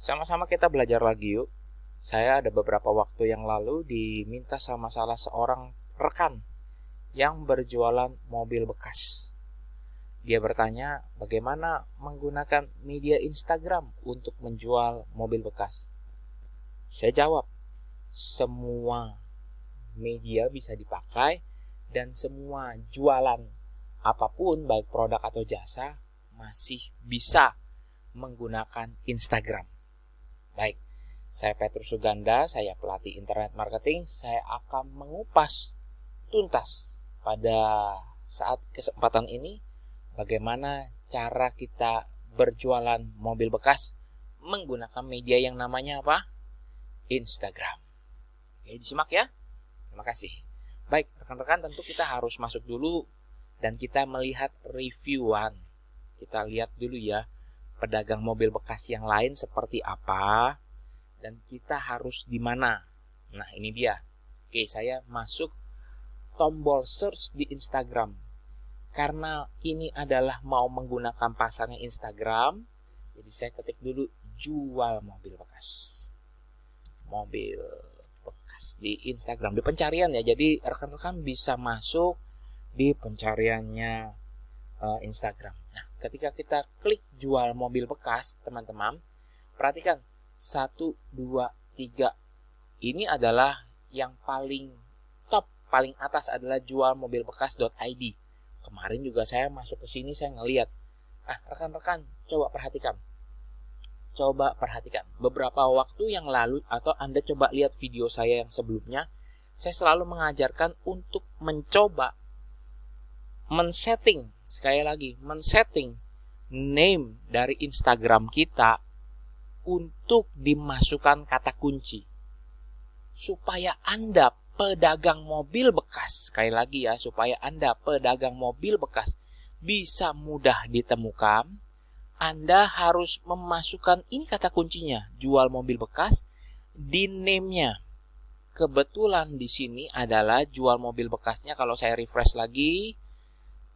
Sama-sama kita belajar lagi yuk. Saya ada beberapa waktu yang lalu diminta sama salah seorang rekan yang berjualan mobil bekas. Dia bertanya bagaimana menggunakan media Instagram untuk menjual mobil bekas. Saya jawab, semua media bisa dipakai dan semua jualan apapun baik produk atau jasa masih bisa menggunakan Instagram. Baik, saya Petrus Suganda, saya pelatih internet marketing. Saya akan mengupas tuntas pada saat kesempatan ini bagaimana cara kita berjualan mobil bekas menggunakan media yang namanya apa? Instagram. Oke, disimak ya. Terima kasih. Baik, rekan-rekan, tentu kita harus masuk dulu dan kita melihat reviewan. Kita lihat dulu ya, pedagang mobil bekas yang lain seperti apa dan kita harus di mana. Nah, ini dia. Oke, saya masuk tombol search di Instagram. Karena ini adalah mau menggunakan pasarnya Instagram, jadi saya ketik dulu jual mobil bekas. Mobil bekas di Instagram, di pencarian ya. Jadi rekan-rekan bisa masuk di pencariannya Instagram. Nah, ketika kita klik jual mobil bekas, teman-teman, perhatikan 1, 2, 3. Ini adalah yang paling top, paling atas adalah jual mobil bekas.id. Kemarin juga saya masuk ke sini, saya ngelihat. Rekan-rekan, coba perhatikan. Beberapa waktu yang lalu atau Anda coba lihat video saya yang sebelumnya, saya selalu mengajarkan untuk mencoba men-setting name dari Instagram kita untuk dimasukkan kata kunci. Supaya Anda pedagang mobil bekas, sekali lagi ya, supaya Anda pedagang mobil bekas bisa mudah ditemukan, Anda harus memasukkan ini kata kuncinya, jual mobil bekas, di name-nya. Kebetulan di sini adalah jual mobil bekasnya. Kalau saya refresh lagi,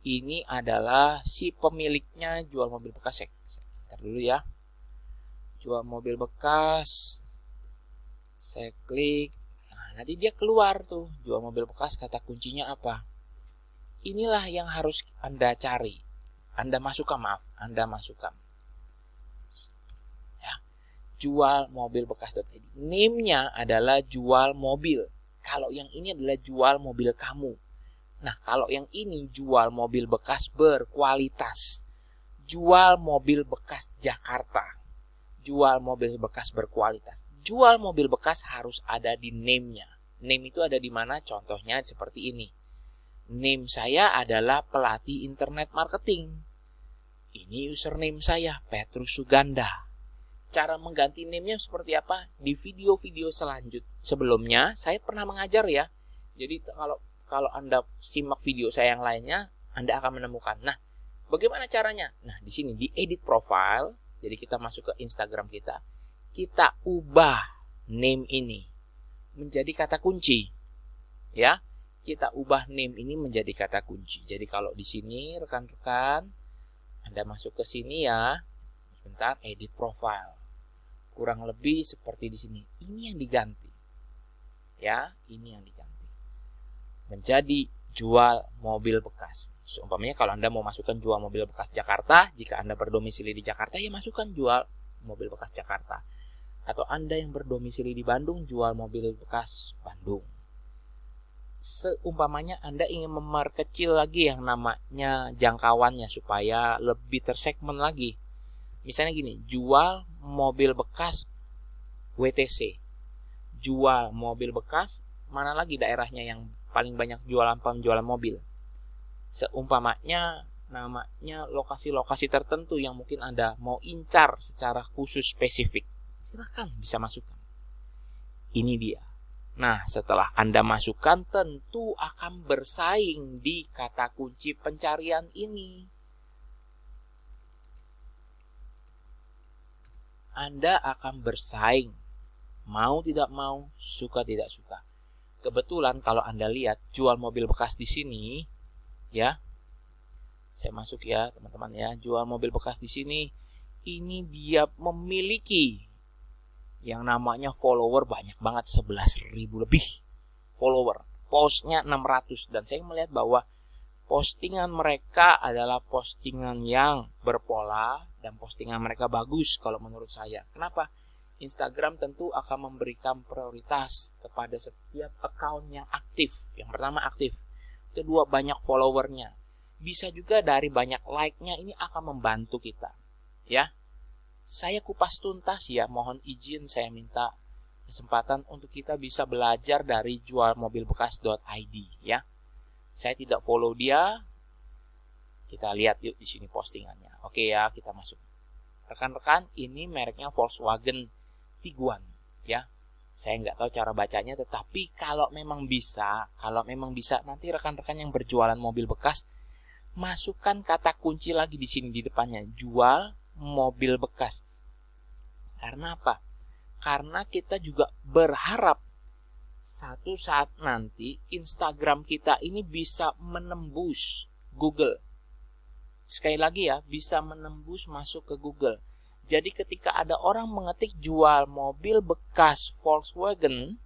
ini adalah si pemiliknya jual mobil bekas. Bentar dulu ya. Jual mobil bekas. Saya klik. Nanti dia keluar tuh, jual mobil bekas, kata kuncinya apa. Inilah yang harus Anda cari. Anda masukkan. Ya, jual mobil bekas.id. Name-nya adalah jual mobil. Kalau yang ini adalah jual mobil kamu. Nah, kalau yang ini jual mobil bekas berkualitas. Jual mobil bekas Jakarta. Jual mobil bekas berkualitas. Jual mobil bekas harus ada di name-nya. Name itu ada di mana? Contohnya seperti ini. Name saya adalah pelatih internet marketing. Ini username saya, Petrus Suganda. Cara mengganti name-nya seperti apa? Di video-video sebelumnya saya pernah mengajar ya. Jadi kalau Anda simak video saya yang lainnya, Anda akan menemukan. Nah, bagaimana caranya? Nah, di sini di edit profile. Jadi kita masuk ke Instagram kita. Kita ubah name ini menjadi kata kunci. Ya, kita ubah name ini menjadi kata kunci. Jadi kalau di sini rekan-rekan, Anda masuk ke sini ya. Sebentar, edit profile. Kurang lebih seperti di sini. Ini yang diganti. Ya, ini yang diganti. Menjadi jual mobil bekas. Seumpamanya kalau Anda mau masukkan jual mobil bekas Jakarta, jika Anda berdomisili di Jakarta, ya masukkan jual mobil bekas Jakarta. Atau Anda yang berdomisili di Bandung, jual mobil bekas Bandung. Seumpamanya Anda ingin memperkecil lagi yang namanya jangkauannya supaya lebih tersegmen lagi. Misalnya gini, jual mobil bekas WTC. Jual mobil bekas, mana lagi daerahnya yang paling banyak penjualan mobil? Seumpamanya namanya lokasi-lokasi tertentu yang mungkin Anda mau incar secara khusus spesifik, silakan bisa masukkan. Ini dia. Nah, setelah Anda masukkan, tentu akan bersaing di kata kunci pencarian ini. Anda akan bersaing, mau tidak mau, suka tidak suka. Kebetulan kalau Anda lihat jual mobil bekas di sini, ya, saya masuk ya teman-teman ya, jual mobil bekas di sini, ini dia memiliki yang namanya follower banyak banget, 11.000 lebih follower. Postnya 600, dan saya melihat bahwa postingan mereka adalah postingan yang berpola dan postingan mereka bagus kalau menurut saya. Kenapa? Instagram tentu akan memberikan prioritas kepada setiap account yang aktif. Yang pertama aktif, kedua banyak followernya, bisa juga dari banyak like-nya. Ini akan membantu kita, ya. Saya kupas tuntas ya, mohon izin saya minta kesempatan untuk kita bisa belajar dari jualmobilbekas.id ya. Saya tidak follow dia. Kita lihat yuk di sini postingannya. Oke ya, kita masuk. Rekan-rekan, ini mereknya Volkswagen Tiguan ya. Saya nggak tahu cara bacanya, tetapi kalau memang bisa nanti rekan-rekan yang berjualan mobil bekas masukkan kata kunci lagi di sini di depannya, jual mobil bekas. Karena apa? Karena kita juga berharap satu saat nanti Instagram kita ini bisa menembus Google. Sekali lagi ya, bisa menembus masuk ke Google. Jadi ketika ada orang mengetik jual mobil bekas Volkswagen,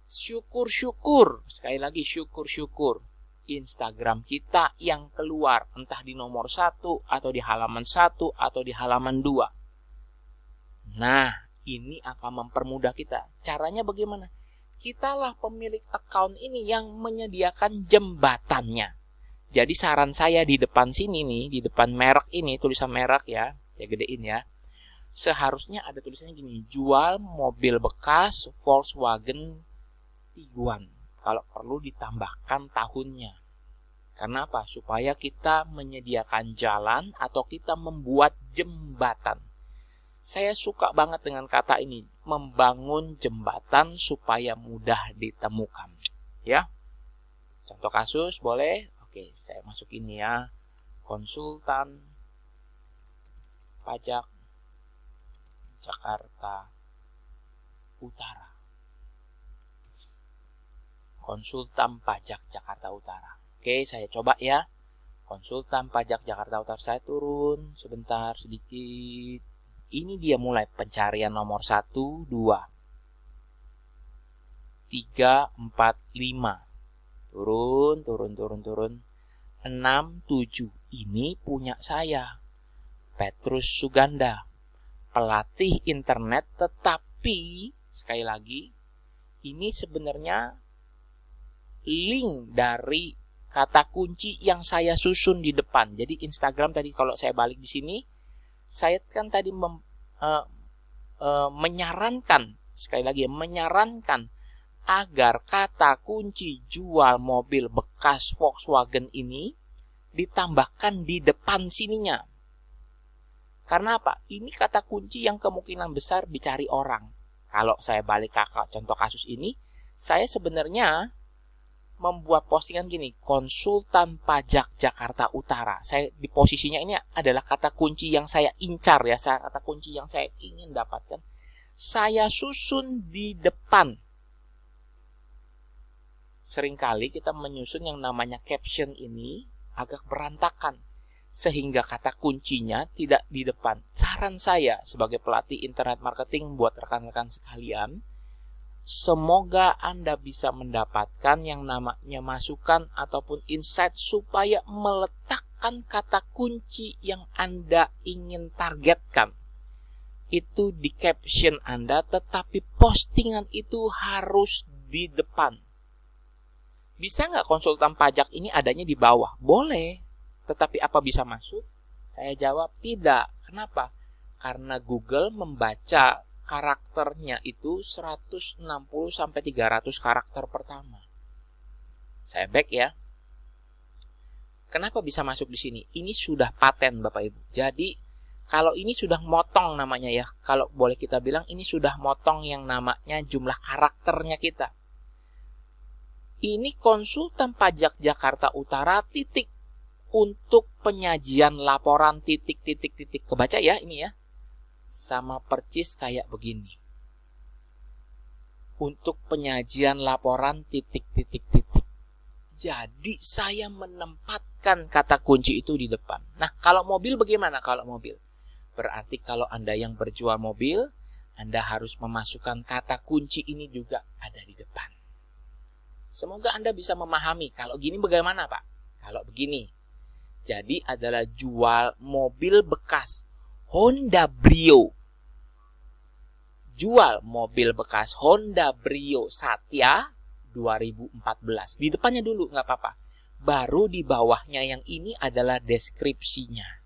syukur-syukur, sekali lagi syukur-syukur, Instagram kita yang keluar entah di nomor 1 atau di halaman 1 atau di halaman 2. Nah, ini akan mempermudah kita. Caranya bagaimana? Kitalah pemilik account ini yang menyediakan jembatannya. Jadi saran saya di depan sini nih, di depan merek ini, tulisan merek ya, saya gedein ya. Seharusnya ada tulisannya gini, jual mobil bekas Volkswagen Tiguan. Kalau perlu ditambahkan tahunnya. Karena apa? Supaya kita menyediakan jalan atau kita membuat jembatan. Saya suka banget dengan kata ini, membangun jembatan supaya mudah ditemukan. Ya. Contoh kasus boleh? Oke, saya masuk ini ya. Konsultan Pajak Jakarta Utara. Konsultan Pajak Jakarta Utara. Oke, saya coba ya. Konsultan Pajak Jakarta Utara. Saya turun sebentar sedikit. Ini dia mulai pencarian nomor 1, 2, 3, 4, 5. Turun. 6, 7. Ini punya saya. Petrus Suganda. Pelatih internet, tetapi sekali lagi ini sebenarnya link dari kata kunci yang saya susun di depan. Jadi Instagram tadi kalau saya balik di sini, saya kan tadi menyarankan, sekali lagi menyarankan agar kata kunci jual mobil bekas Volkswagen ini ditambahkan di depan sininya. Karena apa? Ini kata kunci yang kemungkinan besar dicari orang. Kalau saya balik ke contoh kasus ini, saya sebenarnya membuat postingan gini, konsultan pajak Jakarta Utara. Saya di posisinya ini adalah kata kunci yang saya incar ya, kata kunci yang saya ingin dapatkan. Saya susun di depan. Seringkali kita menyusun yang namanya caption ini agak berantakan, sehingga kata kuncinya tidak di depan. Saran saya sebagai pelatih internet marketing buat rekan-rekan sekalian, semoga Anda bisa mendapatkan yang namanya masukan ataupun insight supaya meletakkan kata kunci yang Anda ingin targetkan itu di caption Anda, tetapi postingan itu harus di depan. Bisa nggak konsultan pajak ini adanya di bawah? Boleh, tetapi apa bisa masuk? Saya jawab tidak. Kenapa? Karena Google membaca karakternya itu 160 sampai 300 karakter pertama. Saya back ya. Kenapa bisa masuk di sini? Ini sudah paten Bapak Ibu. Jadi kalau ini sudah motong namanya ya, kalau boleh kita bilang ini sudah motong yang namanya jumlah karakternya kita. Ini konsultan pajak Jakarta Utara titik untuk penyajian laporan titik. Kebaca ya ini ya. Sama percis kayak begini. Untuk penyajian laporan titik. Jadi saya menempatkan kata kunci itu di depan. Nah, kalau mobil bagaimana kalau mobil? Berarti kalau Anda yang berjual mobil, Anda harus memasukkan kata kunci ini juga ada di depan. Semoga Anda bisa memahami. Kalau gini bagaimana, Pak? Kalau begini, jadi adalah jual mobil bekas Honda Brio. Jual mobil bekas Honda Brio Satya 2014. Di depannya dulu, nggak apa-apa. Baru di bawahnya yang ini adalah deskripsinya.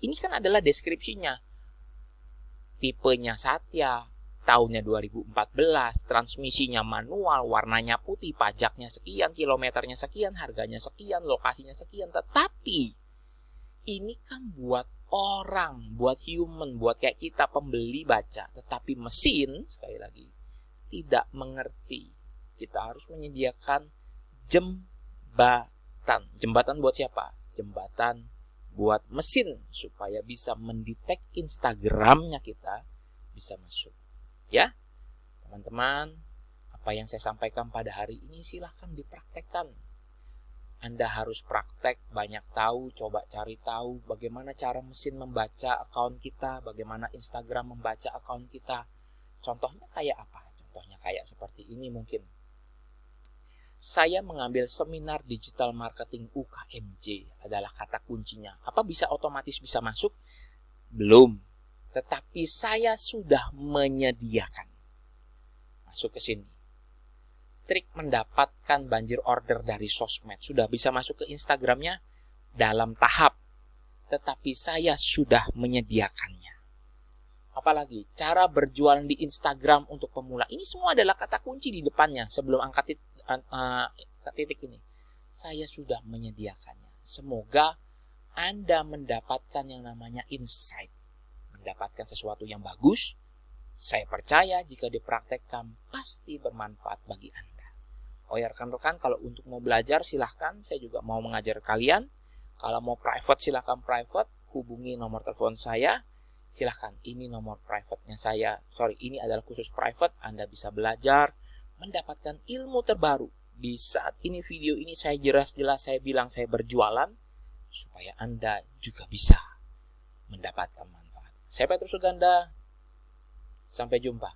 Ini kan adalah deskripsinya. Tipenya Satya, tahunnya 2014, transmisinya manual, warnanya putih, pajaknya sekian, kilometernya sekian, harganya sekian, lokasinya sekian. Tetapi ini kan buat orang, buat human, buat kayak kita pembeli baca. Tetapi mesin, sekali lagi, tidak mengerti. Kita harus menyediakan jembatan. Jembatan buat siapa? Jembatan buat mesin supaya bisa mendetek Instagramnya kita bisa masuk. Ya, teman-teman, apa yang saya sampaikan pada hari ini silahkan dipraktekkan. Anda harus praktek, banyak tahu, coba cari tahu bagaimana cara mesin membaca akun kita, bagaimana Instagram membaca akun kita. Contohnya kayak apa? Contohnya kayak seperti ini mungkin. Saya mengambil seminar digital marketing UKMJ adalah kata kuncinya. Apa bisa otomatis bisa masuk? Belum. Tetapi saya sudah menyediakan. Masuk ke sini. Trik mendapatkan banjir order dari sosmed. Sudah bisa masuk ke Instagramnya dalam tahap. Tetapi saya sudah menyediakannya. Apalagi cara berjualan di Instagram untuk pemula. Ini semua adalah kata kunci di depannya sebelum angkat titik ini. Saya sudah menyediakannya. Semoga Anda mendapatkan yang namanya insight. Mendapatkan sesuatu yang bagus. Saya percaya jika dipraktekkan pasti bermanfaat bagi Anda. Oh ya rekan-rekan, kalau untuk mau belajar silahkan, saya juga mau mengajar kalian. Kalau mau private silahkan private, hubungi nomor telepon saya. Silahkan, ini nomor private-nya saya. Ini adalah khusus private, Anda bisa belajar, mendapatkan ilmu terbaru. Di saat ini video ini saya jelas-jelas saya bilang saya berjualan, supaya Anda juga bisa mendapatkan manfaat. Saya Petrus Suganda, sampai jumpa.